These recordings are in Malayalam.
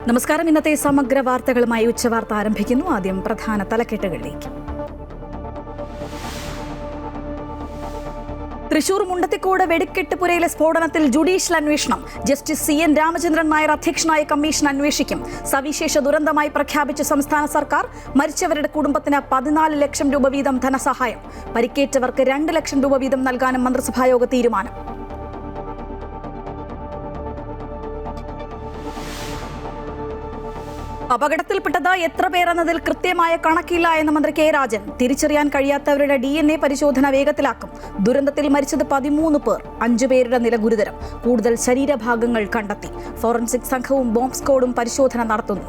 നമസ്കാരം. ഇന്നത്തെ സമഗ്ര വാർത്തകളുമായി ഉച്ചവാർത്ത ആരംഭിക്കുന്നു. ആദ്യം പ്രധാന തലക്കെട്ടുകളിലേക്ക്. തൃശൂർ മുണ്ടത്തിക്കോട് വെടിക്കെട്ടുപുരയിലെ സ്ഫോടനത്തിൽ ജുഡീഷ്യൽ അന്വേഷണം. ജസ്റ്റിസ് CN രാമചന്ദ്രൻ നായർ അധ്യക്ഷനായ കമ്മീഷൻ അന്വേഷിക്കും. സവിശേഷ ദുരന്തമായി പ്രഖ്യാപിച്ച സംസ്ഥാന സർക്കാർ. മരിച്ചവരുടെ കുടുംബത്തിന് 14 ലക്ഷം രൂപ വീതം ധനസഹായം. പരിക്കേറ്റവർക്ക് 2 ലക്ഷം രൂപ വീതം നൽകാനും മന്ത്രിസഭായോഗ തീരുമാനം. അപകടത്തിൽപ്പെട്ടത് എത്ര പേരെന്നതിൽ കൃത്യമായ കണക്കില്ല എന്ന് മന്ത്രി കെ രാജൻ. തിരിച്ചറിയാൻ കഴിയാത്തവരുടെ DNA പരിശോധന വേഗത്തിലാക്കും. ദുരന്തത്തിൽ മരിച്ചത് 13 പേർ. 5 പേരുടെ നില ഗുരുതരം. കൂടുതൽ ശരീരഭാഗങ്ങൾ കണ്ടെത്തി. ഫോറൻസിക് സംഘവും ബോംബ് സ്ക്വാഡും പരിശോധന നടത്തുന്നു.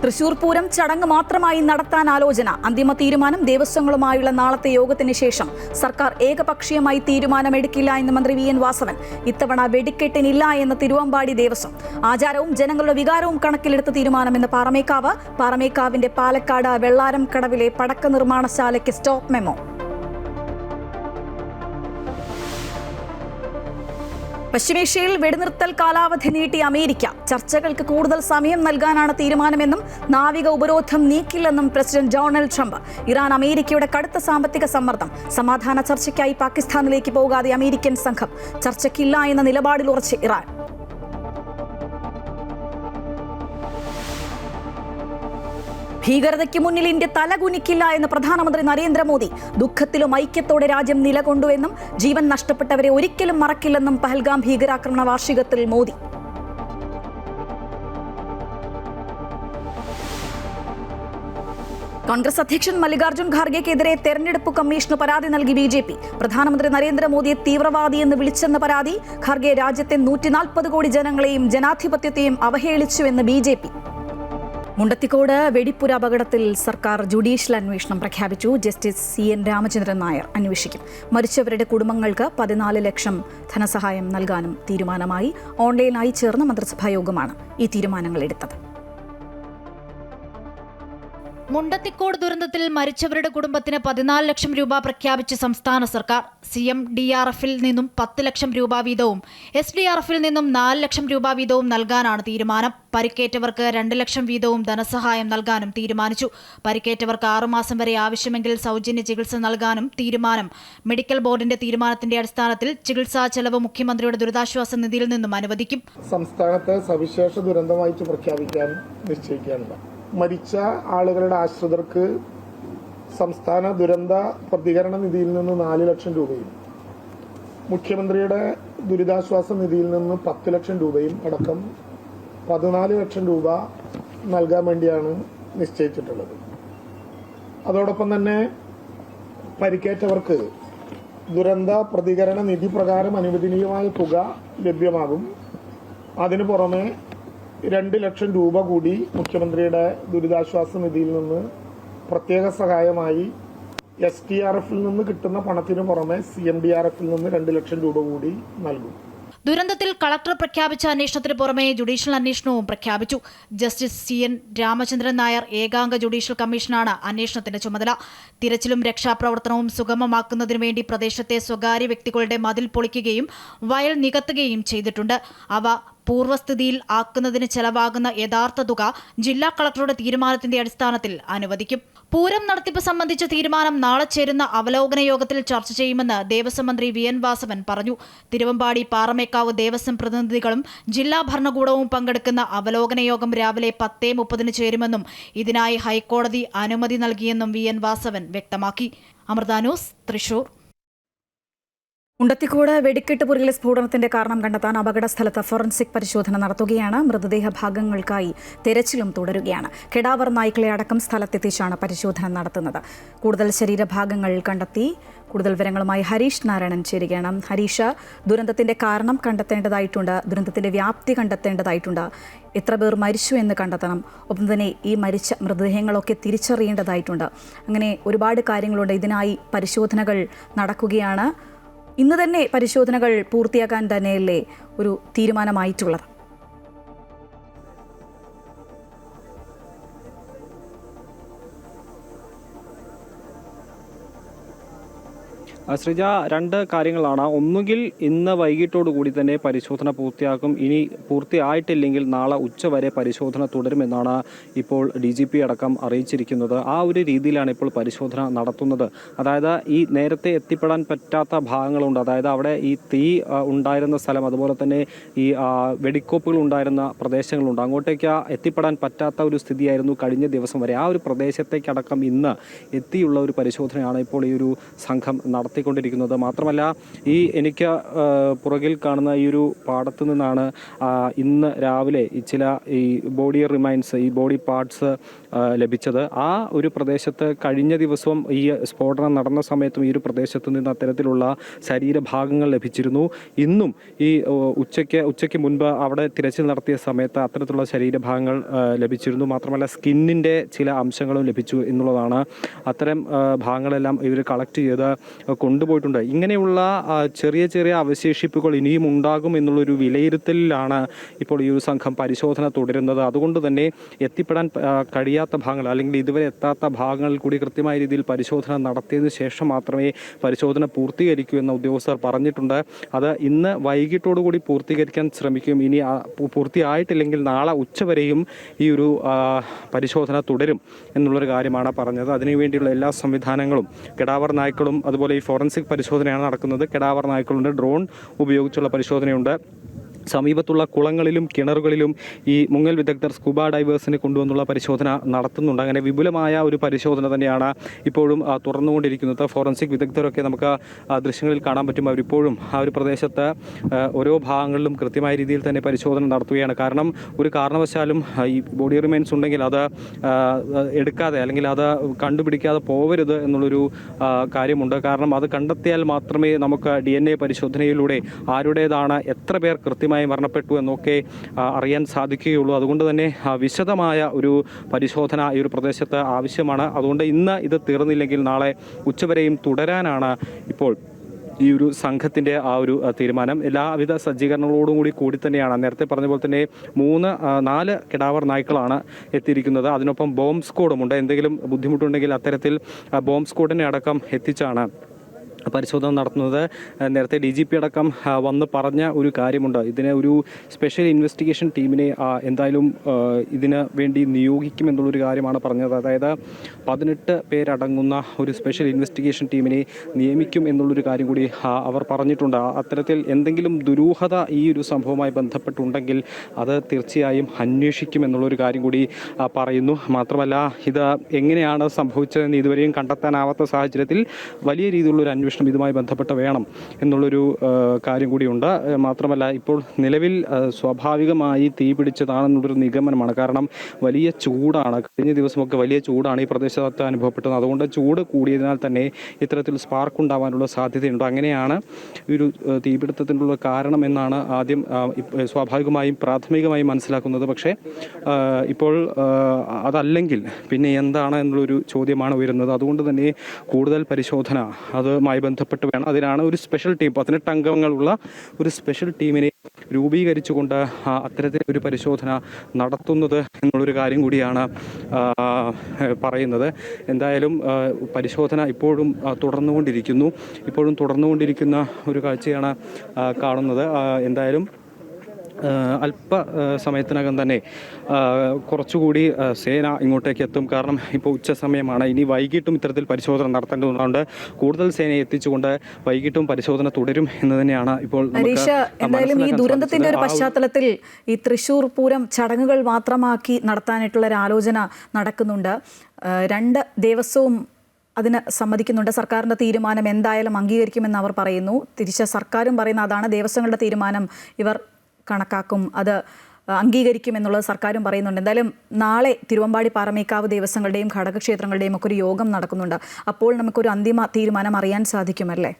തൃശൂർ പൂരം ചടങ്ങ് മാത്രമായി നടത്താൻ ആലോചന. അന്തിമ തീരുമാനം ദേവസ്വങ്ങളുമായുള്ള നാളത്തെ യോഗത്തിന് ശേഷം. സർക്കാർ ഏകപക്ഷീയമായി തീരുമാനമെടുക്കില്ല എന്ന് മന്ത്രി VN വാസവൻ. ഇത്തവണ വെടിക്കെട്ടിനില്ല എന്ന് തിരുവമ്പാടി ദേവസ്വം. ആചാരവും ജനങ്ങളുടെ വികാരവും കണക്കിലെടുത്ത തീരുമാനമെന്ന് പാറമേക്കാവ്. പാറമേക്കാവിന്റെ പാലക്കാട് വെള്ളാരം കടവിലെ പടക്ക നിർമ്മാണശാലയ്ക്ക് സ്റ്റോപ്പ് മെമ്മോ. പശ്ചിമേഷ്യയിൽ വെടിനിർത്തൽ കാലാവധി നീട്ടി അമേരിക്ക. ചർച്ചകൾക്ക് കൂടുതൽ സമയം നൽകാനാണ് തീരുമാനമെന്നും നാവിക ഉപരോധം നീക്കില്ലെന്നും പ്രസിഡന്റ് ഡൊണാൾഡ് ട്രംപ്. ഇറാൻ അമേരിക്കയുടെ കടുത്ത സാമ്പത്തിക സമ്മർദ്ദം. സമാധാന ചർച്ചയ്ക്കായി പാകിസ്ഥാനിലേക്ക് പോകാതെ അമേരിക്കൻ സംഘം. ചർച്ചയ്ക്കില്ല എന്ന നിലപാടിൽ ഉറച്ച് ഇറാൻ. ഭീകരതയ്ക്ക് മുന്നിൽ ഇന്ത്യ തലകുനിക്കില്ല എന്ന് പ്രധാനമന്ത്രി നരേന്ദ്രമോദി. ദുഃഖത്തിലും ഐക്യത്തോടെ രാജ്യം നിലകൊണ്ടുവെന്നും ജീവൻ നഷ്ടപ്പെട്ടവരെ ഒരിക്കലും മറക്കില്ലെന്നും പഹൽഗാം ഭീകരാക്രമണ വാർഷികത്തിൽ മോദി. കോൺഗ്രസ് അധ്യക്ഷൻ മല്ലികാർജ്ജുൻ ഖാർഗെക്കെതിരെ തെരഞ്ഞെടുപ്പ് കമ്മീഷന് പരാതി നൽകി BJP. പ്രധാനമന്ത്രി നരേന്ദ്രമോദിയെ തീവ്രവാദിയെന്ന് വിളിച്ചെന്ന പരാതി. ഖാർഗെ രാജ്യത്തെ 140 കോടി ജനങ്ങളെയും ജനാധിപത്യത്തെയും അവഹേളിച്ചുവെന്ന് BJP. മുണ്ടത്തിക്കോട് വെടിപ്പുര അപകടത്തിൽ സർക്കാർ ജുഡീഷ്യൽ അന്വേഷണം പ്രഖ്യാപിച്ചു. ജസ്റ്റിസ് CN രാമചന്ദ്രൻ നായർ അന്വേഷിക്കും. മരിച്ചവരുടെ കുടുംബങ്ങൾക്ക് 14 ലക്ഷം ധനസഹായം നൽകാനും തീരുമാനമായി. ഓൺലൈനായി ചേർന്ന മന്ത്രിസഭായോഗമാണ് ഈ തീരുമാനങ്ങൾ എടുത്തത്. മുണ്ടത്തിക്കോട് ദുരന്തത്തിൽ മരിച്ചവരുടെ കുടുംബത്തിന് 14 ലക്ഷം രൂപ പ്രഖ്യാപിച്ച സംസ്ഥാന സർക്കാർ. CMDRFിൽ നിന്നും 10 ലക്ഷം രൂപ വീതവും SDRFിൽ നിന്നും 4 ലക്ഷം രൂപ വീതവും നൽകാനാണ് തീരുമാനം. പരിക്കേറ്റവർക്ക് 2 ലക്ഷം വീതവും ധനസഹായം നൽകാനും തീരുമാനിച്ചു. പരിക്കേറ്റവർക്ക് 6 മാസം വരെ ആവശ്യമെങ്കിൽ സൗജന്യ ചികിത്സ നൽകാനും തീരുമാനം. മെഡിക്കൽ ബോർഡിന്റെ തീരുമാനത്തിന്റെ അടിസ്ഥാനത്തിൽ ചികിത്സാ ചെലവ് മുഖ്യമന്ത്രിയുടെ ദുരിതാശ്വാസ നിധിയിൽ നിന്നും അനുവദിക്കും. സംസ്ഥാനത്തെ സവിശേഷ ദുരന്തമായിട്ട് പ്രഖ്യാപിക്കാൻ നിശ്ചയിക്കുകയാണ്. മരിച്ച ആളുകളുടെ ആശ്രിതർക്ക് സംസ്ഥാന ദുരന്ത പ്രതികരണ നിധിയിൽ നിന്ന് 4 ലക്ഷം രൂപയും മുഖ്യമന്ത്രിയുടെ ദുരിതാശ്വാസ നിധിയിൽ നിന്ന് 10 ലക്ഷം രൂപയും അടക്കം 14 ലക്ഷം രൂപ നൽകാൻ വേണ്ടിയാണ് നിശ്ചയിച്ചിട്ടുള്ളത്. അതോടൊപ്പം തന്നെ പരിക്കേറ്റവർക്ക് ദുരന്ത പ്രതികരണ നിധി പ്രകാരം അനുവദനീയമായ തുക ലഭ്യമാകും. അതിനു പുറമെ 2 ലക്ഷം രൂപ കൂടി മുഖ്യമന്ത്രിയുടെ ദുരിതാശ്വാസ നിധിയിൽ നിന്ന് പ്രത്യേക സഹായമായി SDRFിൽ നിന്ന് കിട്ടുന്ന പണത്തിന് പുറമെ CMDRFിൽ നിന്ന് 2 ലക്ഷം രൂപ കൂടി നൽകും. ദുരന്തത്തിൽ കളക്ടർ പ്രഖ്യാപിച്ച അന്വേഷണത്തിന് പുറമെ ജുഡീഷ്യൽ അന്വേഷണവും പ്രഖ്യാപിച്ചു. ജസ്റ്റിസ് CN രാമചന്ദ്രൻ നായർ ഏകാംഗ ജുഡീഷ്യൽ കമ്മീഷനാണ് അന്വേഷണത്തിന്റെ ചുമതല. തിരച്ചിലും രക്ഷാപ്രവർത്തനവും സുഗമമാക്കുന്നതിനു വേണ്ടി പ്രദേശത്തെ സ്വകാര്യ വ്യക്തികളുടെ മതിൽ പൊളിക്കുകയും വയൽ നികത്തുകയും ചെയ്തിട്ടുണ്ട്. അവ പൂർവ്വസ്ഥിതിയിൽ ആക്കുന്നതിന് ചെലവാകുന്ന യഥാർത്ഥ തുക ജില്ലാ കളക്ടറുടെ തീരുമാനത്തിന്റെ അടിസ്ഥാനത്തിൽ അനുവദിക്കും. പൂരം നടത്തിപ്പ് സംബന്ധിച്ച തീരുമാനം നാളെ ചേരുന്ന അവലോകന യോഗത്തിൽ ചർച്ച ചെയ്യുമെന്ന് ദേവസ്വം മന്ത്രി VN വാസവൻ പറഞ്ഞു. തിരുവമ്പാടി പാറമേക്കാവ് ദേവസ്വം പ്രതിനിധികളും ജില്ലാ ഭരണകൂടവും പങ്കെടുക്കുന്ന അവലോകന യോഗം രാവിലെ 10:30 ചേരുമെന്നും ഇതിനായി ഹൈക്കോടതി അനുമതി നൽകിയെന്നും VN വാസവൻ വ്യക്തമാക്കി. അമൃത ന്യൂസ്, തൃശൂർ. മുണ്ടത്തിക്കോട് വെടിക്കെട്ടുപുരയിലെ സ്ഫോടനത്തിന്റെ കാരണം കണ്ടെത്താൻ അപകട സ്ഥലത്ത് ഫോറൻസിക് പരിശോധന നടത്തുകയാണ്. മൃതദേഹ ഭാഗങ്ങൾക്കായി തെരച്ചിലും തുടരുകയാണ്. കെടാവർ നായ്ക്കളെ അടക്കം സ്ഥലത്തെത്തിച്ചാണ് പരിശോധന നടത്തുന്നത്. കൂടുതൽ ശരീരഭാഗങ്ങൾ കണ്ടെത്തി. കൂടുതൽ വിവരങ്ങളുമായി ഹരീഷ് നാരായണൻ ചേരുകയാണ്. ഹരീഷ്, ദുരന്തത്തിന്റെ കാരണം കണ്ടെത്തേണ്ടതായിട്ടുണ്ട്, ദുരന്തത്തിന്റെ വ്യാപ്തി കണ്ടെത്തേണ്ടതായിട്ടുണ്ട്, എത്ര പേർ മരിച്ചു എന്ന് കണ്ടെത്തണം, ഒപ്പം തന്നെ ഈ മരിച്ച മൃതദേഹങ്ങളൊക്കെ തിരിച്ചറിയേണ്ടതായിട്ടുണ്ട്. അങ്ങനെ ഒരുപാട് കാര്യങ്ങളുണ്ട്. ഇതിനായി പരിശോധനകൾ നടക്കുകയാണ്. ഇന്ന് തന്നെ പരിശോധനകൾ പൂർത്തിയാക്കാൻ തന്നെയല്ലേ ഒരു തീരുമാനമായിട്ടുള്ളത്? ശ്രീജ, രണ്ട് കാര്യങ്ങളാണ്. ഒന്നുകിൽ ഇന്ന് വൈകിട്ടോടുകൂടി തന്നെ പരിശോധന പൂർത്തിയാക്കും. ഇനി പൂർത്തിയായിട്ടില്ലെങ്കിൽ നാളെ ഉച്ചവരെ പരിശോധന തുടരുമെന്നാണ് ഇപ്പോൾ DGP അടക്കം അറിയിച്ചിരിക്കുന്നത്. ആ ഒരു രീതിയിലാണ് ഇപ്പോൾ പരിശോധന നടത്തുന്നത്. അതായത് ഈ നേരത്തെ എത്തിപ്പെടാൻ പറ്റാത്ത ഭാഗങ്ങളുണ്ട്. അതായത് അവിടെ ഈ തീ ഉണ്ടായിരുന്ന സ്ഥലം, അതുപോലെ തന്നെ ഈ വെടിക്കോപ്പുകൾ ഉണ്ടായിരുന്ന പ്രദേശങ്ങളുണ്ട്. അങ്ങോട്ടേക്ക് എത്തിപ്പെടാൻ പറ്റാത്ത ഒരു സ്ഥിതിയായിരുന്നു കഴിഞ്ഞ ദിവസം വരെ. ആ ഒരു പ്രദേശത്തേക്കടക്കം ഇന്ന് എത്തിയുള്ള ഒരു പരിശോധനയാണ് ഇപ്പോൾ ഈ ഒരു സംഘം നടത്തിക്കൊണ്ടിരിക്കുന്നത്. മാത്രമല്ല, എനിക്ക് പുറകിൽ കാണുന്ന ഈ ഒരു പാടത്തു നിന്നാണ് ഇന്ന് രാവിലെ ഈ ബോഡി റിമൈൻസ്, ഈ ബോഡി പാർട്സ് ലഭിച്ചത്. ആ ഒരു പ്രദേശത്ത് കഴിഞ്ഞ ദിവസവും ഈ സ്ഫോടനം നടന്ന സമയത്തും ഈ ഒരു പ്രദേശത്ത് നിന്ന് അത്തരത്തിലുള്ള ശരീരഭാഗങ്ങൾ ലഭിച്ചിരുന്നു. ഇന്നും ഈ ഉച്ചയ്ക്ക് മുൻപ് അവിടെ തിരച്ചിൽ നടത്തിയ സമയത്ത് അത്തരത്തിലുള്ള ശരീരഭാഗങ്ങൾ ലഭിച്ചിരുന്നു. മാത്രമല്ല, സ്കിന്നിൻ്റെ ചില അംശങ്ങളും ലഭിച്ചു എന്നുള്ളതാണ്. അത്തരം ഭാഗങ്ങളെല്ലാം ഇവർ കളക്ട് ചെയ്ത് കൊണ്ടുപോയിട്ടുണ്ട്. ഇങ്ങനെയുള്ള ചെറിയ ചെറിയ അവശേഷിപ്പുകൾ ഇനിയും ഉണ്ടാകും എന്നുള്ളൊരു വിലയിരുത്തലിലാണ് ഇപ്പോൾ ഈ ഒരു സംഘം പരിശോധന തുടരുന്നത്. അതുകൊണ്ട് തന്നെ എത്തിപ്പെടാൻ കഴിയാത്ത ഭാഗങ്ങൾ, അല്ലെങ്കിൽ ഇതുവരെ എത്താത്ത ഭാഗങ്ങളിൽ കൂടി കൃത്യമായ രീതിയിൽ പരിശോധന നടത്തിയതിനു ശേഷം മാത്രമേ പരിശോധന പൂർത്തീകരിക്കൂ എന്ന ഉദ്യോഗസ്ഥർ പറഞ്ഞിട്ടുണ്ട്. അത് ഇന്ന് വൈകിട്ടോടുകൂടി പൂർത്തീകരിക്കാൻ ശ്രമിക്കും. ഇനി പൂർത്തിയായിട്ടില്ലെങ്കിൽ നാളെ ഉച്ചവരെയും ഈ ഒരു പരിശോധന തുടരും എന്നുള്ളൊരു കാര്യമാണ് പറഞ്ഞത്. അതിനുവേണ്ടിയുള്ള എല്ലാ സംവിധാനങ്ങളും കെടാവർ നായ്ക്കളും അതുപോലെ ഈ ഫോറൻസിക് പരിശോധനയാണ് നടക്കുന്നത്. കെടാവർ നായ്ക്കളുണ്ട്, ഡ്രോൺ ഉപയോഗിച്ചുള്ള പരിശോധനയുണ്ട്. സമീപത്തുള്ള കുളങ്ങളിലും കിണറുകളിലും ഈ മുങ്ങൽ വിദഗ്ധർ സ്കൂബ ഡൈവേഴ്സിനെ കൊണ്ടുവന്നുള്ള പരിശോധന നടത്തുന്നുണ്ട്. അങ്ങനെ വിപുലമായ ഒരു പരിശോധന തന്നെയാണ് ഇപ്പോഴും തുറന്നുകൊണ്ടിരിക്കുന്നത്. ഫോറൻസിക് വിദഗ്ധരൊക്കെ നമുക്ക് ദൃശ്യങ്ങളിൽ കാണാൻ പറ്റും. അവരിപ്പോഴും ആ ഒരു പ്രദേശത്ത് ഓരോ ഭാഗങ്ങളിലും കൃത്യമായ രീതിയിൽ തന്നെ പരിശോധന നടത്തുകയാണ്. കാരണം ഒരു കാരണവശാലും ഈ ബോഡി റിമൈൻസ് ഉണ്ടെങ്കിൽ അത് എടുക്കാതെ, അല്ലെങ്കിൽ അത് കണ്ടുപിടിക്കാതെ പോവരുത് എന്നുള്ളൊരു കാര്യമുണ്ട്. കാരണം അത് കണ്ടെത്തിയാൽ മാത്രമേ നമുക്ക് DNA പരിശോധനയിലൂടെ ആരുടേതാണ്, എത്ര പേർ കൃത്യമായി മരണപ്പെട്ടു എന്നൊക്കെ അറിയാൻ സാധിക്കുകയുള്ളൂ. അതുകൊണ്ട് തന്നെ വിശദമായ ഒരു പരിശോധന ഈ ഒരു പ്രദേശത്ത് ആവശ്യമാണ്. അതുകൊണ്ട് ഇന്ന് ഇത് തീർന്നില്ലെങ്കിൽ നാളെ ഉച്ചവരെയും തുടരാനാണ് ഇപ്പോൾ ഈ ഒരു സംഘത്തിൻ്റെ ആ ഒരു തീരുമാനം. എല്ലാവിധ സജ്ജീകരണങ്ങളോടും കൂടി തന്നെയാണ്. നേരത്തെ പറഞ്ഞ പോലെ തന്നെ 4 കെടാവർ നായ്ക്കളാണ് എത്തിയിരിക്കുന്നത്. അതിനൊപ്പം ബോംബ് സ്ക്വാഡും ഉണ്ട്. എന്തെങ്കിലും ബുദ്ധിമുട്ടുണ്ടെങ്കിൽ അത്തരത്തിൽ ബോംബ് സ്ക്വാഡിനെ അടക്കം എത്തിച്ചാണ് പരിശോധന നടത്തുന്നത്. നേരത്തെ DGP അടക്കം വന്ന് പറഞ്ഞ ഒരു കാര്യമുണ്ട്. ഇതിനെ ഒരു സ്പെഷ്യൽ ഇൻവെസ്റ്റിഗേഷൻ ടീമിനെ എന്തായാലും ഇതിന് വേണ്ടി നിയോഗിക്കുമെന്നുള്ളൊരു കാര്യമാണ് പറഞ്ഞത്. അതായത് 18 പേരടങ്ങുന്ന ഒരു സ്പെഷ്യൽ ഇൻവെസ്റ്റിഗേഷൻ ടീമിനെ നിയമിക്കും എന്നുള്ളൊരു കാര്യം കൂടി അവർ പറഞ്ഞിട്ടുണ്ട്. അത്തരത്തിൽ എന്തെങ്കിലും ദുരൂഹത ഈ ഒരു സംഭവവുമായി ബന്ധപ്പെട്ടുണ്ടെങ്കിൽ അത് തീർച്ചയായും അന്വേഷിക്കുമെന്നുള്ളൊരു കാര്യം കൂടി പറയുന്നു. മാത്രമല്ല, ഇത് എങ്ങനെയാണ് സംഭവിച്ചതെന്ന് ഇതുവരെയും കണ്ടെത്താനാവാത്ത സാഹചര്യത്തിൽ വലിയ രീതിയിലുള്ളൊരു അന്വേഷണം ഇതുമായി ബന്ധപ്പെട്ട് വേണം എന്നുള്ളൊരു കാര്യം കൂടിയുണ്ട്. മാത്രമല്ല, ഇപ്പോൾ നിലവിൽ സ്വാഭാവികമായി തീ പിടിച്ചതാണെന്നുള്ളൊരു നിഗമനമാണ്. കാരണം വലിയ ചൂടാണ്. കഴിഞ്ഞ ദിവസമൊക്കെ വലിയ ചൂടാണ് ഈ പ്രദേശത്ത് അനുഭവപ്പെട്ടത്. അതുകൊണ്ട് ചൂട് കൂടിയതിനാൽ തന്നെ ഇത്തരത്തിൽ സ്പാർക്ക് ഉണ്ടാവാനുള്ള സാധ്യതയുണ്ട്. അങ്ങനെയാണ് ഒരു തീപിടുത്തത്തിനുള്ള കാരണം എന്നാണ് ആദ്യം സ്വാഭാവികമായും പ്രാഥമികമായും മനസ്സിലാക്കുന്നത്. പക്ഷേ ഇപ്പോൾ അതല്ലെങ്കിൽ പിന്നെ എന്താണ് എന്നുള്ളൊരു ചോദ്യമാണ് ഉയരുന്നത്. അതുകൊണ്ട് തന്നെ കൂടുതൽ പരിശോധന അതുമായി ബന്ധപ്പെട്ട് വേണം. അതിനാണ് ഒരു സ്പെഷ്യൽ ടീം, 18 അംഗങ്ങളുള്ള ഒരു സ്പെഷ്യൽ ടീമിനെ രൂപീകരിച്ചുകൊണ്ട് അത്തരത്തിലൊരു പരിശോധന നടത്തുന്നത് എന്നുള്ളൊരു കാര്യം കൂടിയാണ് പറയുന്നത്. എന്തായാലും പരിശോധന ഇപ്പോഴും തുടർന്നുകൊണ്ടിരിക്കുന്ന ഒരു കാഴ്ചയാണ് കാണുന്നത്. എന്തായാലും അല്പ സമയത്തിനകം തന്നെ കുറച്ചുകൂടി സേന ഇങ്ങോട്ടേക്ക് എത്തും. കാരണം ഇപ്പോൾ ഉച്ച സമയമാണ്. ഇനി വൈകിട്ടും ഇത്തരത്തിൽ പരിശോധന നടത്തേണ്ടതുകൊണ്ട് കൂടുതൽ സേനയെ എത്തിച്ചുകൊണ്ട് വൈകിട്ടും പരിശോധന തുടരും എന്ന് തന്നെയാണ് ഇപ്പോൾ. എന്തായാലും ഈ ദുരന്തത്തിന്റെ ഒരു പശ്ചാത്തലത്തിൽ ഈ തൃശ്ശൂർ പൂരം ചടങ്ങുകൾ മാത്രമാക്കി നടത്താനായിട്ടുള്ള ഒരു ആലോചന നടക്കുന്നുണ്ട്. 2 ദേവസ്വവും അതിന് സമ്മതിക്കുന്നുണ്ട്. സർക്കാരിൻ്റെ തീരുമാനം എന്തായാലും അംഗീകരിക്കുമെന്ന് അവർ പറയുന്നു. തിരിച്ച് സർക്കാരും പറയുന്ന അതാണ്, ദേവസ്വങ്ങളുടെ തീരുമാനം ഇവർ കണക്കാക്കും, അത് അംഗീകരിക്കുമെന്നുള്ളത് സർക്കാരും പറയുന്നുണ്ട്. എന്തായാലും നാളെ തിരുവമ്പാടി പാറമേക്കാവ് ദേവസ്വങ്ങളുടെയും ഘടകക്ഷേത്രങ്ങളുടെയും ഒക്കെ ഒരു യോഗം നടക്കുന്നുണ്ട്. അപ്പോൾ നമുക്കൊരു അന്തിമ തീരുമാനം അറിയാൻ സാധിക്കുമല്ലേ?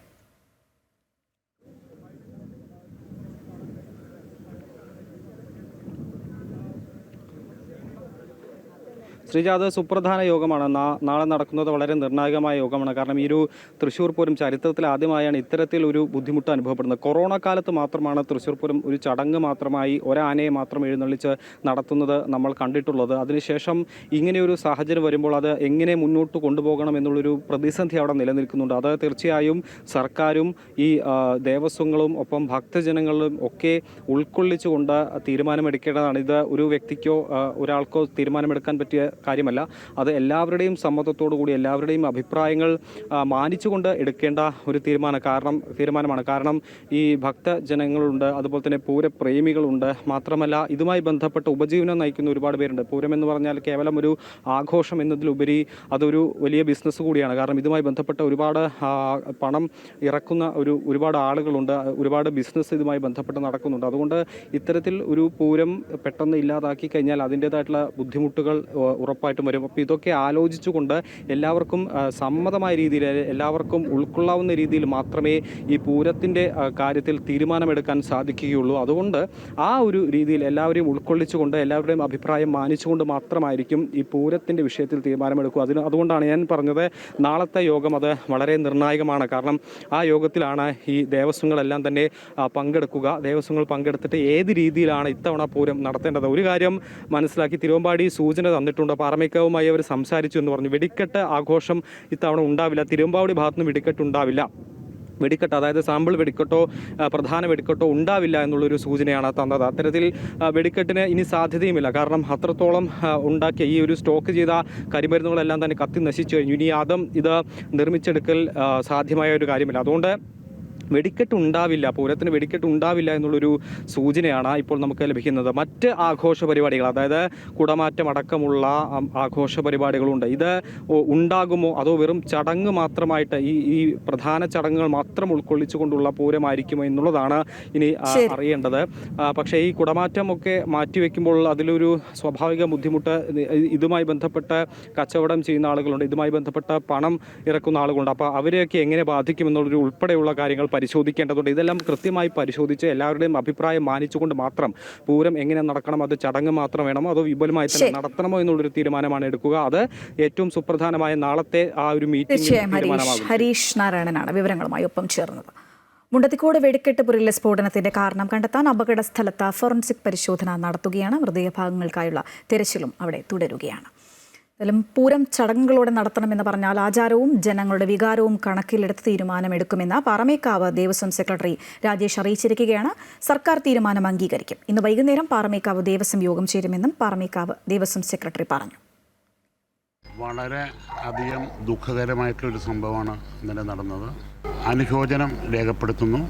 ശ്രീജ, അത് സുപ്രധാന യോഗമാണ്. നാളെ നടക്കുന്നത് വളരെ നിർണായകമായ യോഗമാണ്. കാരണം ഈ ഒരു തൃശ്ശൂർ പൂരം ചരിത്രത്തിൽ ആദ്യമായാണ് ഇത്തരത്തിൽ ഒരു ബുദ്ധിമുട്ട് അനുഭവപ്പെടുന്നത്. കൊറോണ കാലത്ത് മാത്രമാണ് തൃശ്ശൂർ പൂരം ഒരു ചടങ്ങ് മാത്രമായി ഒരാനയെ മാത്രം എഴുന്നള്ളിച്ച് നടത്തുന്നത് നമ്മൾ കണ്ടിട്ടുള്ളത്. അതിനുശേഷം ഇങ്ങനെയൊരു സാഹചര്യം വരുമ്പോൾ അത് എങ്ങനെ മുന്നോട്ട് കൊണ്ടുപോകണം എന്നുള്ളൊരു പ്രതിസന്ധി അവിടെ നിലനിൽക്കുന്നുണ്ട്. അത് തീർച്ചയായും സർക്കാരും ഈ ദേവസ്വങ്ങളും ഒപ്പം ഭക്തജനങ്ങളും ഒക്കെ ഉൾക്കൊള്ളിച്ചുകൊണ്ട് തീരുമാനമെടുക്കേണ്ടതാണ്. ഇത് ഒരു വ്യക്തിക്കോ ഒരാൾക്കോ തീരുമാനമെടുക്കാൻ പറ്റിയ കാര്യമല്ല. അത് എല്ലാവരുടെയും സമ്മതത്തോടു കൂടി എല്ലാവരുടെയും അഭിപ്രായങ്ങൾ മാനിച്ചുകൊണ്ട് എടുക്കേണ്ട ഒരു തീരുമാനമാണ്. കാരണം ഈ ഭക്തജനങ്ങളുണ്ട്, അതുപോലെ തന്നെ പൂരപ്രേമികളുണ്ട്. മാത്രമല്ല ഇതുമായി ബന്ധപ്പെട്ട ഉപജീവനം നയിക്കുന്ന ഒരുപാട് പേരുണ്ട്. പൂരം എന്ന് പറഞ്ഞാൽ കേവലം ഒരു ആഘോഷം എന്നതിലുപരി അതൊരു വലിയ ബിസിനസ് കൂടിയാണ്. കാരണം ഇതുമായി ബന്ധപ്പെട്ട ഒരുപാട് പണം ഇറക്കുന്ന ഒരുപാട് ആളുകളുണ്ട്, ഒരുപാട് ബിസിനസ് ഇതുമായി ബന്ധപ്പെട്ട് നടക്കുന്നുണ്ട്. അതുകൊണ്ട് ഇത്തരത്തിൽ ഒരു പൂരം പെട്ടെന്ന് ഇല്ലാതാക്കി കഴിഞ്ഞാൽ അതിൻ്റേതായിട്ടുള്ള ബുദ്ധിമുട്ടുകൾ ഉറപ്പായിട്ടും വരും. അപ്പോൾ ഇതൊക്കെ ആലോചിച്ചുകൊണ്ട് എല്ലാവർക്കും സമ്മതമായ രീതിയിൽ, എല്ലാവർക്കും ഉൾക്കൊള്ളാവുന്ന രീതിയിൽ മാത്രമേ ഈ പൂരത്തിൻ്റെ കാര്യത്തിൽ തീരുമാനമെടുക്കാൻ സാധിക്കുകയുള്ളൂ. അതുകൊണ്ട് ആ ഒരു രീതിയിൽ എല്ലാവരെയും ഉൾക്കൊള്ളിച്ചുകൊണ്ട് എല്ലാവരുടെയും അഭിപ്രായം മാനിച്ചുകൊണ്ട് മാത്രമായിരിക്കും ഈ പൂരത്തിൻ്റെ വിഷയത്തിൽ തീരുമാനമെടുക്കുക. അതുകൊണ്ടാണ് ഞാൻ പറഞ്ഞത് നാളത്തെ യോഗം അത് വളരെ നിർണായകമാണ്. കാരണം ആ യോഗത്തിലാണ് ഈ ദേവസ്വങ്ങളെല്ലാം തന്നെ പങ്കെടുക്കുക. ദേവസ്വങ്ങൾ പങ്കെടുത്തിട്ട് ഏത് രീതിയിലാണ് ഇത്തവണ പൂരം നടത്തേണ്ടത്. ഒരു കാര്യം മനസ്സിലാക്കി തിരുവമ്പാടി സൂചന തന്നിട്ടുണ്ട്. പാറമേക്കാവുമായി അവർ സംസാരിച്ചു എന്ന് പറഞ്ഞു. വെടിക്കെട്ട് ആഘോഷം ഇത്തവണ ഉണ്ടാവില്ല. തിരുവമ്പാടി ഭാഗത്തുനിന്ന് വെടിക്കെട്ട് ഉണ്ടാവില്ല. വെടിക്കെട്ട്, അതായത് സാമ്പിൾ വെടിക്കെട്ടോ പ്രധാന വെടിക്കെട്ടോ ഉണ്ടാവില്ല എന്നുള്ളൊരു സൂചനയാണ് തന്നത്. അത്തരത്തിൽ വെടിക്കെട്ടിന് ഇനി സാധ്യതയുമില്ല. കാരണം അത്രത്തോളം ഉണ്ടാക്കിയ ഈ ഒരു സ്റ്റോക്ക് ചെയ്ത കരിമരുന്നുകളെല്ലാം തന്നെ കത്തി നശിച്ചു കഴിഞ്ഞു. ഇനി ഇത് നിർമ്മിച്ചെടുക്കൽ സാധ്യമായ ഒരു കാര്യമില്ല. അതുകൊണ്ട് വെടിക്കെട്ട് ഉണ്ടാവില്ല, പൂരത്തിന് വെടിക്കെട്ട് ഉണ്ടാവില്ല എന്നുള്ളൊരു സൂചനയാണ് ഇപ്പോൾ നമുക്ക് ലഭിക്കുന്നത്. മറ്റ് ആഘോഷ പരിപാടികൾ, അതായത് കുടമാറ്റം അടക്കമുള്ള ആഘോഷ പരിപാടികളുണ്ട്. ഇത് ഉണ്ടാകുമോ അതോ വെറും ചടങ്ങ് മാത്രമായിട്ട് ഈ പ്രധാന ചടങ്ങുകൾ മാത്രം ഉൾക്കൊള്ളിച്ചുകൊണ്ടുള്ള പൂരമായിരിക്കുമോ എന്നുള്ളതാണ് ഇനി അറിയേണ്ടത്. പക്ഷേ ഈ കുടമാറ്റം ഒക്കെ മാറ്റിവെക്കുമ്പോൾ അതിലൊരു സ്വാഭാവിക ബുദ്ധിമുട്ട് ഇതുമായി ബന്ധപ്പെട്ട് കച്ചവടം ചെയ്യുന്ന ആളുകളുണ്ട്, ഇതുമായി ബന്ധപ്പെട്ട പണം ഇറക്കുന്ന ആളുകളുണ്ട്. അപ്പോൾ അവരെയൊക്കെ എങ്ങനെ ബാധിക്കുമെന്നുള്ളൊരു ഉൾപ്പെടെയുള്ള കാര്യങ്ങൾ പരിശോധിക്കേണ്ടതുണ്ട്. ഇതെല്ലാം കൃത്യമായി പരിശോധിച്ച് എല്ലാവരുടെയും അഭിപ്രായം മാനിച്ചുകൊണ്ട് മാത്രം പൂരം എങ്ങനെ നടക്കണം, അത് ചടങ്ങ് മാത്രം വേണമോ അതോ വിപുലമായി തന്നെ നടത്തണമോ എന്നുള്ളൊരു തീരുമാനമാണ് എടുക്കുക. അത് ഏറ്റവും സുപ്രധാനമായ നാളത്തെ ആ ഒരു മീറ്റിംഗ്. ഹരീഷ് നാരായണനാണ് വിവരങ്ങളുമായി ഒപ്പം ചേർന്നത്. മുണ്ടത്തിക്കോട് വെടിക്കെട്ട് പുരയിലെ സ്ഫോടനത്തിന്റെ കാരണം കണ്ടെത്താൻ അപകട സ്ഥലത്ത് ഫോറൻസിക് പരിശോധന നടത്തുകയാണ്. മൃതദേഹഭാഗങ്ങൾക്കായുള്ള തിരച്ചിലും അവിടെ തുടരുകയാണ്. എന്തായാലും പൂരം ചടങ്ങുകളോടെ നടത്തണമെന്ന് പറഞ്ഞാൽ ആചാരവും ജനങ്ങളുടെ വികാരവും കണക്കിലെടുത്ത് തീരുമാനമെടുക്കുമെന്ന് പാറമേക്കാവ് ദേവസ്വം സെക്രട്ടറി രാജേഷ് അറിയിച്ചിരിക്കുകയാണ്. സർക്കാർ തീരുമാനം അംഗീകരിക്കും. ഇന്ന് വൈകുന്നേരം പാറമേക്കാവ് ദേവസ്വം യോഗം ചേരുമെന്നും പാറമേക്കാവ് ദേവസ്വം സെക്രട്ടറി പറഞ്ഞു. വളരെ അധികം ദുഃഖകരമായിട്ടുള്ളൊരു സംഭവമാണ് ഇന്നലെ നടന്നത്. അനുശോചനം രേഖപ്പെടുത്തുന്നു.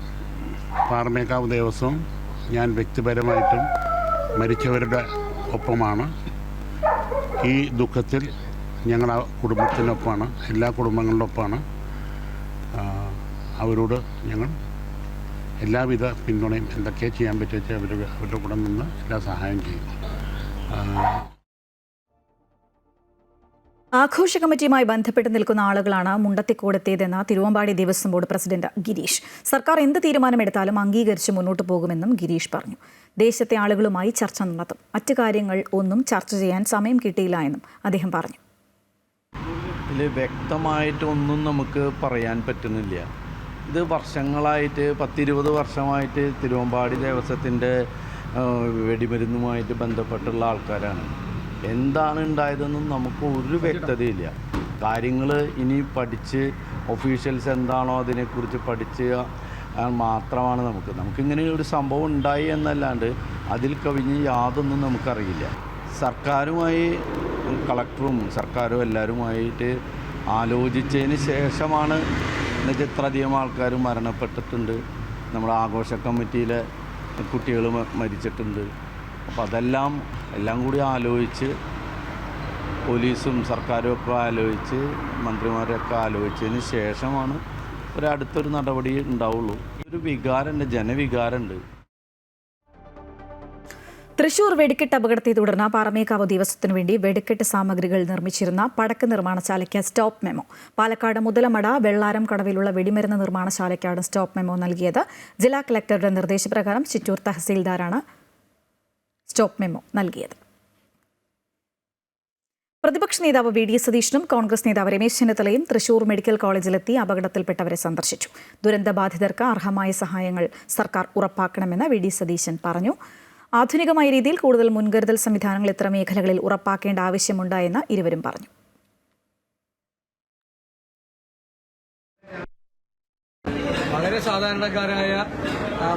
പാറമേക്കാവ് ദേവസ്വം ഞാൻ വ്യക്തിപരമായിട്ടും മരിച്ചവരുടെ ഒപ്പമാണ്. ഈ ദുഃഖത്തിൽ ഞങ്ങൾ ആ കുടുംബത്തിനൊപ്പമാണ്, എല്ലാ കുടുംബങ്ങളുടെ ഒപ്പമാണ്. അവരോട് ഞങ്ങൾ എല്ലാവിധ പിന്തുണയും എന്തൊക്കെ ചെയ്യാൻ പറ്റുക അവരുടെ കൂടെ നിന്ന് എല്ലാ സഹായം ചെയ്യും. ആഘോഷ കമ്മിറ്റിയുമായി ബന്ധപ്പെട്ട് നിൽക്കുന്ന ആളുകളാണ് മുണ്ടത്തിക്കോടെത്തിയതെന്ന് തിരുവമ്പാടി ദേവസ്വം ബോർഡ് പ്രസിഡന്റ് ഗിരീഷ്. സർക്കാർ എന്ത് തീരുമാനമെടുത്താലും അംഗീകരിച്ച് മുന്നോട്ട് പോകുമെന്നും ഗിരീഷ് പറഞ്ഞു. ദേശത്തെ ആളുകളുമായി ചർച്ച നടത്തും. മറ്റു കാര്യങ്ങൾ ഒന്നും ചർച്ച ചെയ്യാൻ സമയം കിട്ടിയില്ല എന്നും അദ്ദേഹം പറഞ്ഞു. ഇതിൽ വ്യക്തമായിട്ടൊന്നും നമുക്ക് പറയാൻ പറ്റുന്നില്ല. ഇത് വർഷങ്ങളായിട്ട് 10-20 വർഷമായിട്ട് തിരുവമ്പാടി ദേവസ്വത്തിൻ്റെ വെടിമരുന്നുമായിട്ട് ബന്ധപ്പെട്ടുള്ള ആൾക്കാരാണ്. എന്താണ് ഉണ്ടായതെന്നും നമുക്ക് ഒരു വ്യക്തതയില്ല. കാര്യങ്ങൾ ഇനി പഠിച്ച് ഒഫീഷ്യൽസ് എന്താണോ അതിനെക്കുറിച്ച് പഠിച്ച് മാത്രമാണ് നമുക്കിങ്ങനെ ഒരു സംഭവം ഉണ്ടായി എന്നല്ലാണ്ട് അതിൽ കവിഞ്ഞ് യാതൊന്നും നമുക്കറിയില്ല. സർക്കാരുമായി കളക്ടറും സർക്കാരും എല്ലാവരുമായിട്ട് ആലോചിച്ചതിന് ശേഷമാണ് എന്നുവെച്ചാൽ ഇത്രയധികം ആൾക്കാർ മരണപ്പെട്ടിട്ടുണ്ട്. നമ്മുടെ ആഘോഷ കമ്മിറ്റിയിലെ കുട്ടികൾ മരിച്ചിട്ടുണ്ട്. അപ്പോൾ അതെല്ലാം കൂടി ആലോചിച്ച് പോലീസും സർക്കാരും ഒക്കെ ആലോചിച്ച് മന്ത്രിമാരൊക്കെ ആലോചിച്ചതിന് ശേഷമാണ് അടുത്തൊരു നടപടി ഉണ്ടാവുള്ളൂ. ഒരു വികാരമുണ്ട്, ജനവികാരമുണ്ട്. തൃശൂർ വെടിക്കെട്ട് അപകടത്തെ തുടർന്ന് പാറമേക്കാവ് ദേവസ്വത്തിനു വേണ്ടി വെടിക്കെട്ട് സാമഗ്രികൾ നിർമ്മിച്ചിരുന്ന പടക്ക നിർമ്മാണശാലയ്ക്ക് സ്റ്റോപ്പ് മെമ്മോ. പാലക്കാട് മുതലമട വെള്ളാരം കടവിലുള്ള വെടിമരുന്ന് നിർമ്മാണശാലയ്ക്കാണ് സ്റ്റോപ്പ് മെമ്മോ നൽകിയത്. ജില്ലാ കളക്ടറുടെ നിർദ്ദേശപ്രകാരം ചിറ്റൂർ തഹസീൽദാരാണ് സ്റ്റോപ്പ് മെമ്മോ നൽകിയത്. പ്രതിപക്ഷ നേതാവ് വി.ഡി. സതീശനും കോൺഗ്രസ് നേതാവ് രമേശ് ചെന്നിത്തലയും തൃശൂർ മെഡിക്കൽ കോളേജിലെത്തി അപകടത്തിൽപ്പെട്ടവരെ സന്ദർശിച്ചു. ദുരന്തബാധിതർക്ക് അർഹമായ സഹായങ്ങൾ സർക്കാർ ഉറപ്പാക്കണമെന്ന് വി.ഡി. സതീശൻ പറഞ്ഞു. ആധുനികമായ രീതിയിൽ കൂടുതൽ മുൻകരുതൽ സംവിധാനങ്ങൾ ഇത്തരം മേഖലകളിൽ ഉറപ്പാക്കേണ്ട ആവശ്യമുണ്ട് എന്ന് ഇരുവരും പറഞ്ഞു. വളരെ സാധാരണക്കാരായ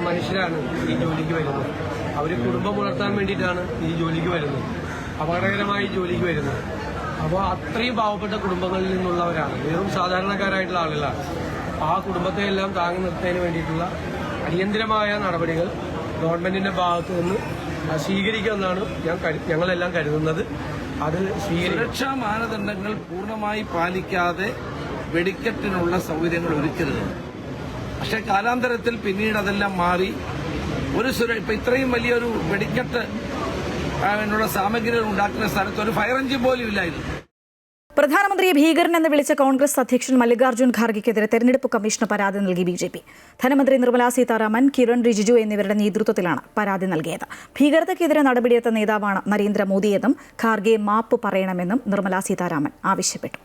മനുഷ്യരാണ് ഈ ജോലിക്ക് വരുന്നത്. അവർ കുടുംബം പുലർത്താൻ വേണ്ടിയിട്ടാണ് ഈ ജോലിക്ക് വരുന്നത്, അപകടകരമായി ജോലിക്ക് വരുന്നത്. അപ്പോൾ അത്രയും പാവപ്പെട്ട കുടുംബങ്ങളിൽ നിന്നുള്ളവരാണ്, വെറും സാധാരണക്കാരായിട്ടുള്ള ആളുകളാണ്. ആ കുടുംബത്തെ എല്ലാം താങ്ങി നിർത്തുന്നതിന് വേണ്ടിയിട്ടുള്ള അടിയന്തരമായ നടപടികൾ ഗവൺമെന്റിന്റെ ഭാഗത്തു നിന്ന് സ്വീകരിക്കുമെന്നാണ് ഞങ്ങളെല്ലാം കരുതുന്നത്. അത് സുരക്ഷാ മാനദണ്ഡങ്ങൾ പൂർണ്ണമായി പാലിക്കാതെ വെടിക്കെട്ടിനുള്ള സൗകര്യങ്ങൾ ഒരുക്കരുത്. പക്ഷേ കാലാന്തരത്തിൽ പിന്നീട് അതെല്ലാം മാറി ഇപ്പൊ ഇത്രയും വലിയൊരു വെടിക്കെട്ട് ുള്ള സാമഗ്രികൾ ഉണ്ടാക്കുന്ന സ്ഥലത്ത് ഒരു ഫയർ എഞ്ചിൻ പോലും ഇല്ലായിരുന്നു. പ്രധാനമന്ത്രിയെ ഭീകരനെന്ന് വിളിച്ച കോൺഗ്രസ് അധ്യക്ഷൻ മല്ലികാർജ്ജുൻ ഖാർഗെക്കെതിരെ തെരഞ്ഞെടുപ്പ് കമ്മീഷന് പരാതി നൽകി ബി.ജെ.പി. ധനമന്ത്രി നിർമ്മലാ സീതാരാമൻ, കിരൺ റിജിജു എന്നിവരുടെ നേതൃത്വത്തിലാണ് പരാതി നൽകിയത്. ഭീകരതയ്ക്കെതിരെ നടപടിയെടുത്ത നേതാവാണ് നരേന്ദ്രമോദിയെന്നും ഖാർഗെ മാപ്പ് പറയണമെന്നും നിർമ്മലാ സീതാരാമൻ ആവശ്യപ്പെട്ടു.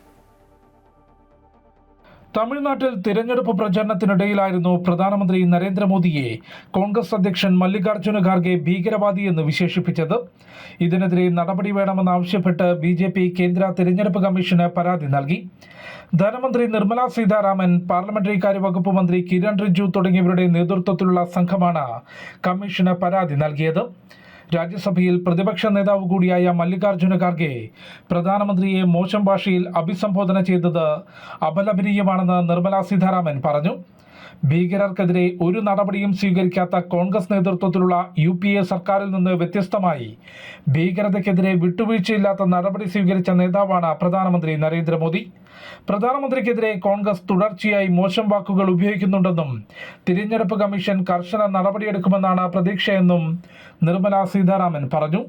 തമിഴ്നാട്ടിൽ തിരഞ്ഞെടുപ്പ് പ്രചരണത്തിനിടയിലായിരുന്നു പ്രധാനമന്ത്രി നരേന്ദ്രമോദിയെ കോൺഗ്രസ് അധ്യക്ഷൻ മല്ലികാർജ്ജുന ഖാർഗെ ഭീകരവാദി എന്ന് വിശേഷിപ്പിച്ചത്. ഇതിനെതിരെ നടപടി വേണമെന്നാവശ്യപ്പെട്ട് ബി.ജെ.പി. കേന്ദ്ര തിരഞ്ഞെടുപ്പ് കമ്മീഷന് പരാതി നൽകി. ധനമന്ത്രി നിർമ്മലാ സീതാരാമൻ, പാർലമെന്ററി കാര്യ വകുപ്പ് മന്ത്രി കിരൺ റിജിജു തുടങ്ങിയവരുടെ നേതൃത്വത്തിലുള്ള സംഘമാണ് കമ്മീഷന് പരാതി നൽകിയത്. രാജ്യസഭയിൽ പ്രതിപക്ഷ നേതാവ് കൂടിയായ മല്ലികാർജ്ജുന ഖാർഗെ പ്രധാനമന്ത്രിയെ മോശം ഭാഷയിൽ അഭിസംബോധന ചെയ്തത് അപലപനീയമാണെന്ന് നിർമ്മലാ സീതാരാമൻ പറഞ്ഞു. ഭീകരർക്കെതിരെ ഒരു നടപടിയും സ്വീകരിക്കാത്ത കോൺഗ്രസ് നേതൃത്വത്തിലുള്ള UPA സർക്കാരിൽ നിന്ന് വ്യത്യസ്തമായി ഭീകരതയ്ക്കെതിരെ വിട്ടുവീഴ്ചയില്ലാത്ത നടപടി സ്വീകരിച്ച നേതാവാണ് പ്രധാനമന്ത്രി നരേന്ദ്രമോദി. പ്രധാനമന്ത്രിക്കെതിരെ കോൺഗ്രസ് തുടർച്ചയായി മോശം വാക്കുകൾ ഉപയോഗിക്കുന്നുണ്ടെന്നും തിരഞ്ഞെടുപ്പ് കമ്മീഷൻ കർശന നടപടിയെടുക്കുമെന്നാണ് പ്രതീക്ഷയെന്നും നിർമ്മലാ സീതാരാമൻ പറഞ്ഞു.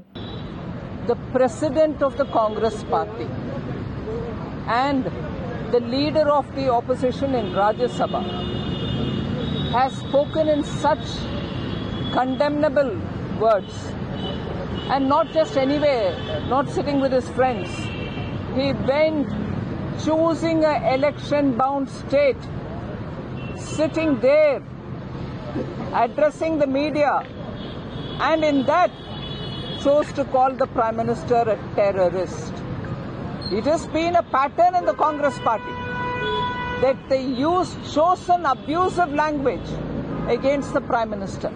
The president of the Congress party and the leader of the opposition in Rajya Sabha has spoken in such condemnable words, and not just anywhere, not sitting with his friends. He went choosing an election-bound state, sitting there, addressing the media, and in that chose to call the Prime Minister a terrorist. It has been a pattern in the Congress party that they use chosen abusive language against the Prime Minister.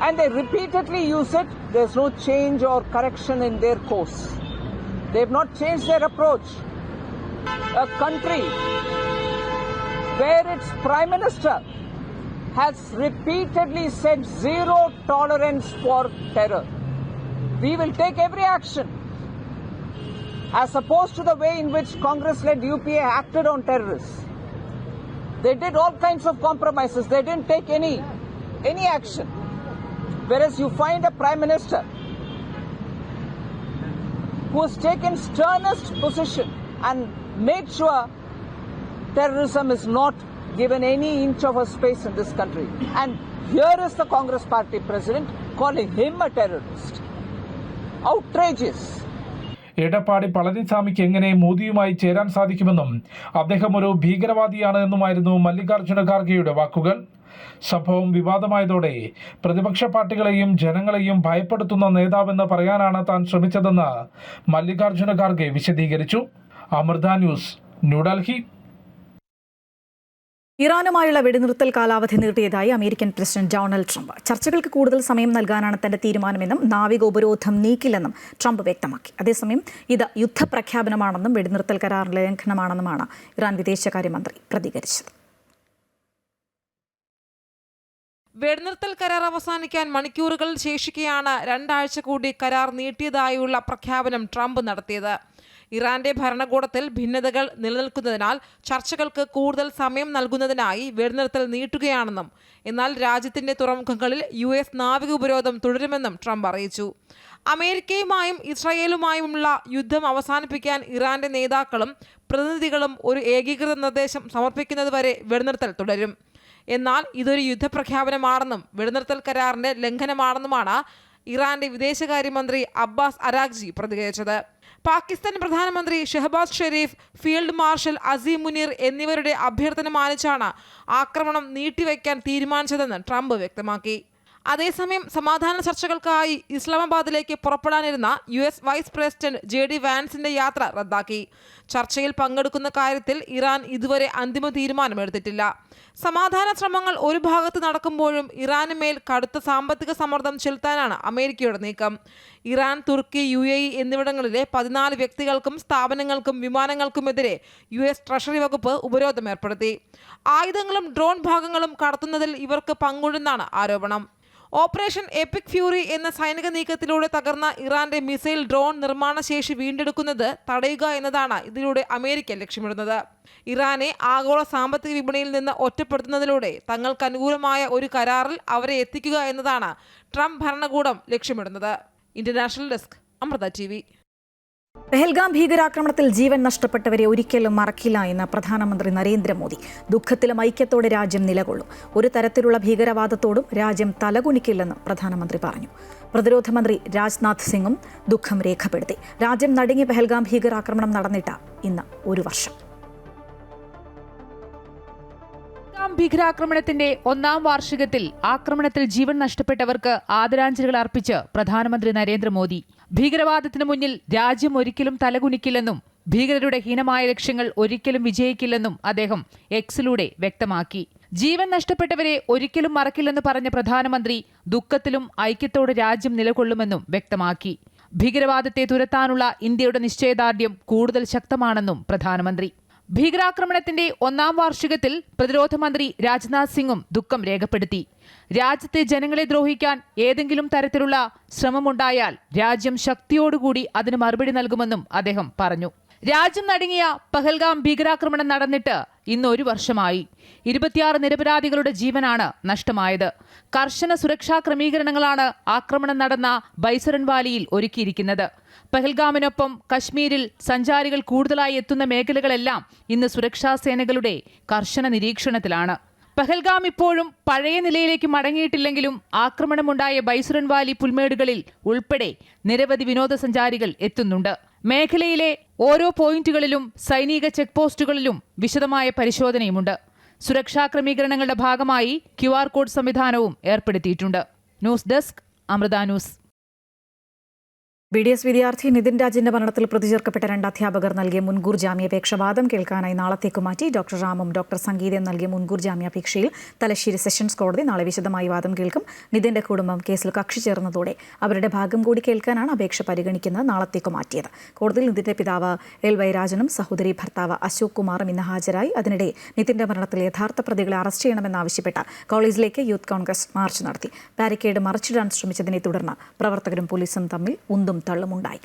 And they repeatedly use it. There's no change or correction in their course. They've not changed their approach. A country where its Prime Minister has repeatedly said zero tolerance for terror. We will take every action, as opposed to the way in which Congress-led UPA acted on terrorists. They did all kinds of compromises. They didn't take any action. Whereas you find a Prime Minister who has taken sternest position and made sure terrorism is not given any inch of a space in this country. And here is the Congress party president calling him a terrorist. Outrageous. Edappadi പളനിസ്വാമിക്ക് എങ്ങനെ മോദിയുമായി ചേരാൻ സാധിക്കുമെന്നും അദ്ദേഹം ഒരു ഭീകരവാദിയാണ് എന്നുമായിരുന്നു മല്ലികാർജ്ജുന ഖാർഗെയുടെ വാക്കുകൾ. സംഭവം വിവാദമായതോടെ പ്രതിപക്ഷ പാർട്ടികളെയും ജനങ്ങളെയും ഭയപ്പെടുത്തുന്ന നേതാവെന്ന് പറയാനാണ് താൻ ശ്രമിച്ചതെന്ന് മല്ലികാർജ്ജുന ഖാർഗെ വിശദീകരിച്ചു. അമൃത ന്യൂസ്, ന്യൂഡൽഹി. ഇറാനുമായുള്ള വെടിനിർത്തൽ കാലാവധി നീട്ടിയതായി അമേരിക്കൻ പ്രസിഡന്റ് ഡൊണാൾഡ് ട്രംപ്. ചർച്ചകൾക്ക് കൂടുതൽ സമയം നൽകാനാണ് തന്റെ തീരുമാനമെന്നും നാവിക ഉപരോധം നീക്കില്ലെന്നും ട്രംപ് വ്യക്തമാക്കി. അതേസമയം ഇത് യുദ്ധപ്രഖ്യാപനമാണെന്നും വെടിനിർത്തൽ കരാറിലെ ലംഘനമാണെന്നുമാണ് ഇറാൻ വിദേശകാര്യമന്ത്രി പ്രതികരിച്ചത്. വെടിനിർത്തൽ കരാർ അവസാനിക്കാൻ മണിക്കൂറുകൾ ശേഷിക്കെയാണ് 2 ആഴ്ച കൂടി കരാർ നീട്ടിയതായുള്ള പ്രഖ്യാപനം ട്രംപ് നടത്തിയത്. ഇറാന്റെ ഭരണകൂടത്തിൽ ഭിന്നതകൾ നിലനിൽക്കുന്നതിനാൽ ചർച്ചകൾക്ക് കൂടുതൽ സമയം നൽകുന്നതിനായി വെടിനിർത്തൽ നീട്ടുകയാണെന്നും എന്നാൽ രാജ്യത്തിന്റെ തുറമുഖങ്ങളിൽ US നാവിക ഉപരോധം തുടരുമെന്നും ട്രംപ് അറിയിച്ചു. അമേരിക്കയുമായും ഇസ്രായേലുമായുമുള്ള യുദ്ധം അവസാനിപ്പിക്കാൻ ഇറാന്റെ നേതാക്കളും പ്രതിനിധികളും ഒരു ഏകീകൃത നിർദ്ദേശം സമർപ്പിക്കുന്നതുവരെ വെടിനിർത്തൽ തുടരും. എന്നാൽ ഇതൊരു യുദ്ധപ്രഖ്യാപനമാണെന്നും വെടിനിർത്തൽ കരാറിന്റെ ലംഘനമാണെന്നുമാണ് ഇറാന്റെ വിദേശകാര്യമന്ത്രി അബ്ബാസ് അരാഗ്ചി പ്രതികരിച്ചത്. പാകിസ്ഥാൻ പ്രധാനമന്ത്രി ഷെഹബാസ് ഷെരീഫ്, ഫീൽഡ് മാർഷൽ അസീം മുനീർ എന്നിവരുടെ അഭ്യർത്ഥന മാനിച്ചാണ് ആക്രമണം നീട്ടിവെക്കാൻ തീരുമാനിച്ചതെന്ന് ട്രംപ് വ്യക്തമാക്കി. അതേസമയം സമാധാന ചർച്ചകൾക്കായി ഇസ്ലാമാബാദിലേക്ക് പുറപ്പെടാനിരുന്ന US വൈസ് പ്രസിഡന്റ് JD വാൻസിന്റെ യാത്ര റദ്ദാക്കി. ചർച്ചയിൽ പങ്കെടുക്കുന്ന കാര്യത്തിൽ ഇറാൻ ഇതുവരെ അന്തിമ തീരുമാനമെടുത്തിട്ടില്ല. സമാധാന ശ്രമങ്ങൾ ഒരു ഭാഗത്ത് നടക്കുമ്പോഴും ഇറാന് മേൽ കടുത്ത സാമ്പത്തിക സമ്മർദ്ദം ചെലുത്താനാണ് അമേരിക്കയുടെ നീക്കം. ഇറാൻ, തുർക്കി, UAE എന്നിവിടങ്ങളിലെ 14 വ്യക്തികൾക്കും സ്ഥാപനങ്ങൾക്കും വിമാനങ്ങൾക്കുമെതിരെ US ട്രഷറി വകുപ്പ് ഉപരോധം ഏർപ്പെടുത്തി. ആയുധങ്ങളും ഡ്രോൺ ഭാഗങ്ങളും കടത്തുന്നതിൽ ഇവർക്ക് പങ്കുണ്ടെന്നാണ് ആരോപണം. ഓപ്പറേഷൻ എപ്പിക് ഫ്യൂറി എന്ന സൈനിക നീക്കത്തിലൂടെ തകർന്ന ഇറാന്റെ മിസൈൽ ഡ്രോൺ നിർമ്മാണ ശേഷി വീണ്ടെടുക്കുന്നത് തടയുക എന്നതാണ് ഇതിലൂടെ അമേരിക്ക ലക്ഷ്യമിടുന്നത്. ഇറാനെ ആഗോള സാമ്പത്തിക വിപണിയിൽ നിന്ന് ഒറ്റപ്പെടുത്തുന്നതിലൂടെ തങ്ങൾക്ക് അനുകൂലമായ ഒരു കരാറിൽ അവരെ എത്തിക്കുക എന്നതാണ് ട്രംപ് ഭരണകൂടം ലക്ഷ്യമിടുന്നത്. International desk, Amrita TV. Pahalgam ഭീകരാക്രമണത്തിൽ ജീവൻ നഷ്ടപ്പെട്ടവരെ ഒരിക്കലും മറക്കില്ല എന്ന് പ്രധാനമന്ത്രി നരേന്ദ്രമോദി. ദുഃഖത്തിലും ഐക്യത്തോടെ രാജ്യം നിലകൊള്ളും. ഒരു തരത്തിലുള്ള ഭീകരവാദത്തോടും രാജ്യം തലകുനിക്കില്ലെന്ന് പ്രധാനമന്ത്രി പറഞ്ഞു. പ്രതിരോധ മന്ത്രി രാജ്നാഥ് സിംഗും ദുഃഖം രേഖപ്പെടുത്തി. രാജ്യം നടുങ്ങിയ പെഹൽഗാം ഭീകരാക്രമണം നടന്നിട്ട് ഇന്ന് 1 വർഷം. ഭീകരാക്രമണത്തിന്റെ 1ാം വാർഷികത്തിൽ ആക്രമണത്തിൽ ജീവൻ നഷ്ടപ്പെട്ടവർക്ക് ആദരാഞ്ജലികൾ അർപ്പിച്ച് പ്രധാനമന്ത്രി നരേന്ദ്രമോദി. ഭീകരവാദത്തിനു മുന്നിൽ രാജ്യം ഒരിക്കലും തലകുനിക്കില്ലെന്നും ഭീകരരുടെ ഹീനമായ ലക്ഷ്യങ്ങൾ ഒരിക്കലും വിജയിക്കില്ലെന്നും അദ്ദേഹം എക്സിലൂടെ വ്യക്തമാക്കി. ജീവൻ നഷ്ടപ്പെട്ടവരെ ഒരിക്കലും മറക്കില്ലെന്ന് പറഞ്ഞ പ്രധാനമന്ത്രി ദുഃഖത്തിലും ഐക്യത്തോടെ രാജ്യം നിലകൊള്ളുമെന്നും വ്യക്തമാക്കി. ഭീകരവാദത്തെ തുരത്താനുള്ള ഇന്ത്യയുടെ നിശ്ചയദാർഢ്യം കൂടുതൽ ശക്തമാണെന്നും പ്രധാനമന്ത്രി. ഭീകരാക്രമണത്തിന്റെ 1ാം വാർഷികത്തിൽ പ്രതിരോധ മന്ത്രി രാജ്നാഥ് സിംഗും ദുഃഖം രേഖപ്പെടുത്തി. രാജ്യത്തെ ജനങ്ങളെ ദ്രോഹിക്കാൻ ഏതെങ്കിലും തരത്തിലുള്ള ശ്രമമുണ്ടായാൽ രാജ്യം ശക്തിയോടുകൂടി അതിന് മറുപടി നൽകുമെന്നും അദ്ദേഹം പറഞ്ഞു. രാജ്യം നടുങ്ങിയ പഹൽഗാം ഭീകരാക്രമണം നടന്നിട്ട് ഇന്ന് 1 വർഷമായി. 26 നിരപരാധികളുടെ ജീവനാണ് നഷ്ടമായത്. കർശന സുരക്ഷാ ക്രമീകരണങ്ങളാണ് ആക്രമണം നടന്ന ബൈസരൻ വാലിയിൽ ഒരുക്കിയിരിക്കുന്നത്. പഹൽഗാമിനൊപ്പം കശ്മീരിൽ സഞ്ചാരികൾ കൂടുതലായി എത്തുന്ന മേഖലകളെല്ലാം ഇന്ന് സുരക്ഷാ സേനകളുടെ കർശന നിരീക്ഷണത്തിലാണ്. പഹൽഗാം ഇപ്പോഴും പഴയ നിലയിലേക്ക് മടങ്ങിയിട്ടില്ലെങ്കിലും ആക്രമണമുണ്ടായ ബൈസുരൻ വാലി പുൽമേടുകളിൽ ഉൾപ്പെടെ നിരവധി വിനോദസഞ്ചാരികൾ എത്തുന്നുണ്ട്. മേഖലയിലെ ഓരോ പോയിന്റുകളിലും സൈനിക ചെക്ക് പോസ്റ്റുകളിലും വിശദമായ പരിശോധനയുമുണ്ട്. സുരക്ഷാ ക്രമീകരണങ്ങളുടെ ഭാഗമായി QR കോഡ് സംവിധാനവും ഏർപ്പെടുത്തിയിട്ടുണ്ട്. News desk, Amrita news. BDS വിദ്യാർത്ഥി നിതിൻ രാജിന്റെ മരണത്തിൽ പ്രതിചേർക്കപ്പെട്ട 2 അധ്യാപകർ നൽകിയ മുൻകൂർ ജാമ്യാപേക്ഷ വാദം കേൾക്കാനായി നാളത്തേക്ക് മാറ്റി. ഡോക്ടർ റാമും ഡോക്ടർ സംഗീതയും നൽകിയ മുൻകൂർ ജാമ്യാപേക്ഷയിൽ തലശ്ശേരി സെഷൻസ് കോടതി നാളെ വിശദമായി വാദം കേൾക്കും. നിതിന്റെ കുടുംബം കേസിൽ കക്ഷി ചേർന്നതോടെ അവരുടെ ഭാഗം കൂടി കേൾക്കാനാണ് അപേക്ഷ പരിഗണിക്കുന്നത് നാളത്തേക്ക് മാറ്റിയത്. കോടതിയിൽ നിതിന്റെ പിതാവ് LY രാജനും സഹോദരി ഭർത്താവ് അശോക് കുമാറും ഇന്ന് ഹാജരായി. അതിനിടെ നിതിന്റെ മരണത്തിൽ യഥാർത്ഥ പ്രതികളെ അറസ്റ്റ് ചെയ്യണമെന്നാവശ്യപ്പെട്ട് കോളേജിലേക്ക് യൂത്ത് കോൺഗ്രസ് മാർച്ച് നടത്തി. ബാരിക്കേഡ് മറിച്ചിടാൻ ശ്രമിച്ചതിനെ തുടർന്ന് പ്രവർത്തകരും പോലീസും തമ്മിൽ ഉന്തും തള്ളുമുണ്ടായി.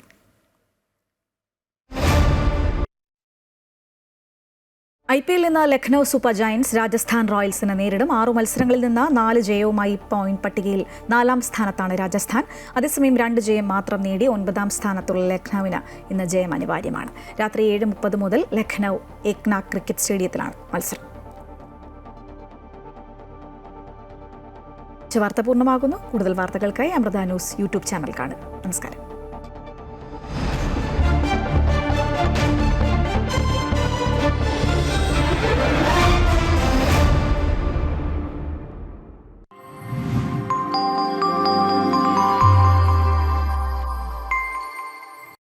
IPL ഇന്ന് ലക്നൌ സൂപ്പർ ജയന്റ്സ് രാജസ്ഥാൻ റോയൽസിനെ നേരിടും. 6 മത്സരങ്ങളിൽ നിന്ന് 4 ജയവുമായി പോയിന്റ് പട്ടികയിൽ 4ാം സ്ഥാനത്താണ് രാജസ്ഥാൻ. അതേസമയം 2 ജയം മാത്രം നേടി 9ാം സ്ഥാനത്തുള്ള ലക്നൌവിന് ഇന്ന് ജയം അനിവാര്യമാണ്. രാത്രി 7:30 മുതൽ ലക്നൌ ഏക്ന ക്രിക്കറ്റ് സ്റ്റേഡിയത്തിലാണ് മത്സരം. വാർത്ത പൂർണ്ണമാകുന്നു. കൂടുതൽ വാർത്തകൾക്കായി അമൃത ന്യൂസ് യൂട്യൂബ് ചാനൽ കാണുക. നമസ്കാരം.